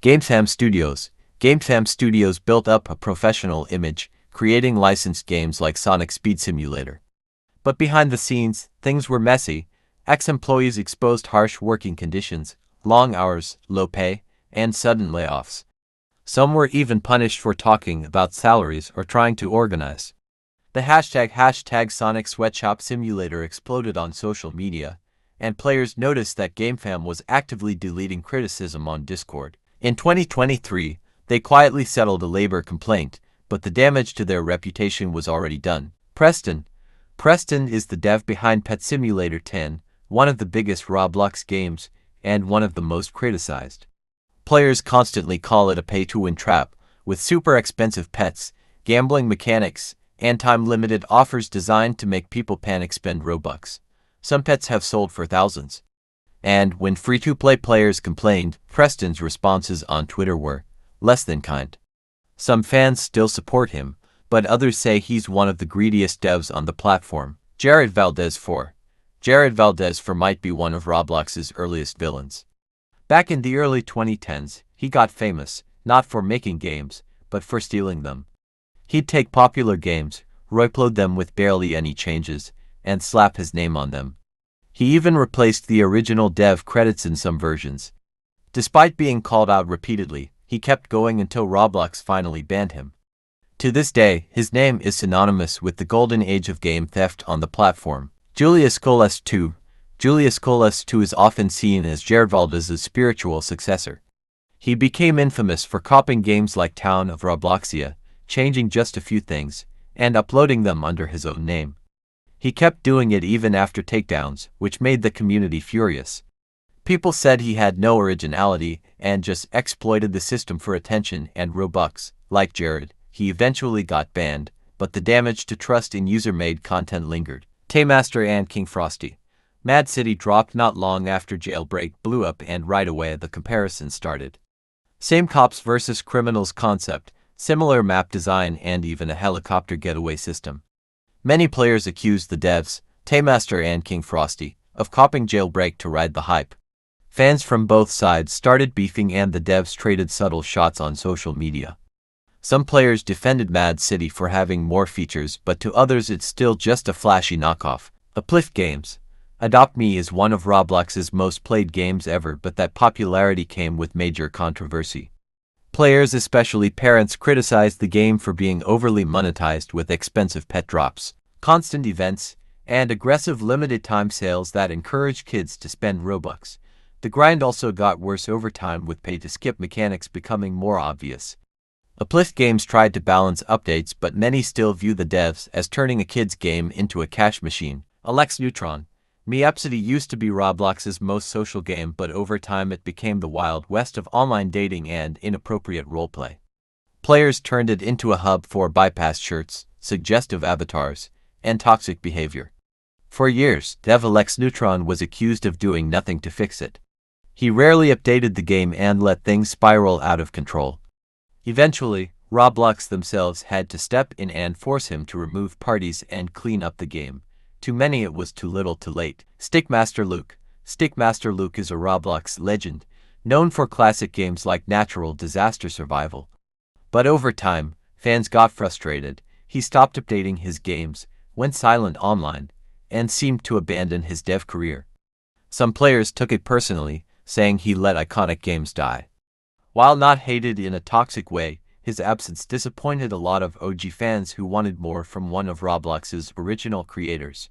GameFam Studios. GameFam Studios built up a professional image, creating licensed games like Sonic Speed Simulator. But behind the scenes, things were messy. Ex-employees exposed harsh working conditions, long hours, low pay, and sudden layoffs. Some were even punished for talking about salaries or trying to organize. The hashtag Sonic Sweatshop Simulator exploded on social media, and players noticed that GameFam was actively deleting criticism on Discord. In 2023, they quietly settled a labor complaint, but the damage to their reputation was already done. Preston is the dev behind Pet Simulator 10, one of the biggest Roblox games, and one of the most criticized. Players constantly call it a pay-to-win trap, with super expensive pets, gambling mechanics, and time-limited offers designed to make people panic spend Robux. Some pets have sold for thousands. And when free-to-play players complained, Preston's responses on Twitter were less than kind. Some fans still support him, but others say he's one of the greediest devs on the platform. Jared Valdez might be one of Roblox's earliest villains. Back in the early 2010s, he got famous, not for making games, but for stealing them. He'd take popular games, reupload them with barely any changes, and slap his name on them. He even replaced the original dev credits in some versions. Despite being called out repeatedly, he kept going until Roblox finally banned him. To this day, his name is synonymous with the golden age of game theft on the platform. Julius Coles II is often seen as Jared Valdez's spiritual successor. He became infamous for copying games like Town of Robloxia, changing just a few things, and uploading them under his own name. He kept doing it even after takedowns, which made the community furious. People said he had no originality and just exploited the system for attention and Robux. Like Jared, he eventually got banned, but the damage to trust in user-made content lingered. Taymaster and King Frosty. Mad City dropped not long after Jailbreak blew up, and right away the comparison started. Same cops versus criminals concept, similar map design, and even a helicopter getaway system. Many players accused the devs, Taymaster and King Frosty, of copying Jailbreak to ride the hype. Fans from both sides started beefing, and the devs traded subtle shots on social media. Some players defended Mad City for having more features, but to others it's still just a flashy knockoff. Uplift Games. Adopt Me is one of Roblox's most played games ever, but that popularity came with major controversy. Players, especially parents, criticized the game for being overly monetized with expensive pet drops, constant events, and aggressive limited-time sales that encourage kids to spend Robux. The grind also got worse over time, with pay-to-skip mechanics becoming more obvious. Uplift Games tried to balance updates, but many still view the devs as turning a kid's game into a cash machine. Alex Neutron. Mepsity used to be Roblox's most social game, but over time it became the Wild West of online dating and inappropriate roleplay. Players turned it into a hub for bypass shirts, suggestive avatars, and toxic behavior. For years, dev Alex Neutron was accused of doing nothing to fix it. He rarely updated the game and let things spiral out of control. Eventually, Roblox themselves had to step in and force him to remove parties and clean up the game. To many it was too little too late. Stickmaster Luke is a Roblox legend, known for classic games like Natural Disaster Survival. But over time, fans got frustrated. He stopped updating his games, went silent online, and seemed to abandon his dev career. Some players took it personally, saying he let iconic games die. While not hated in a toxic way, his absence disappointed a lot of OG fans who wanted more from one of Roblox's original creators.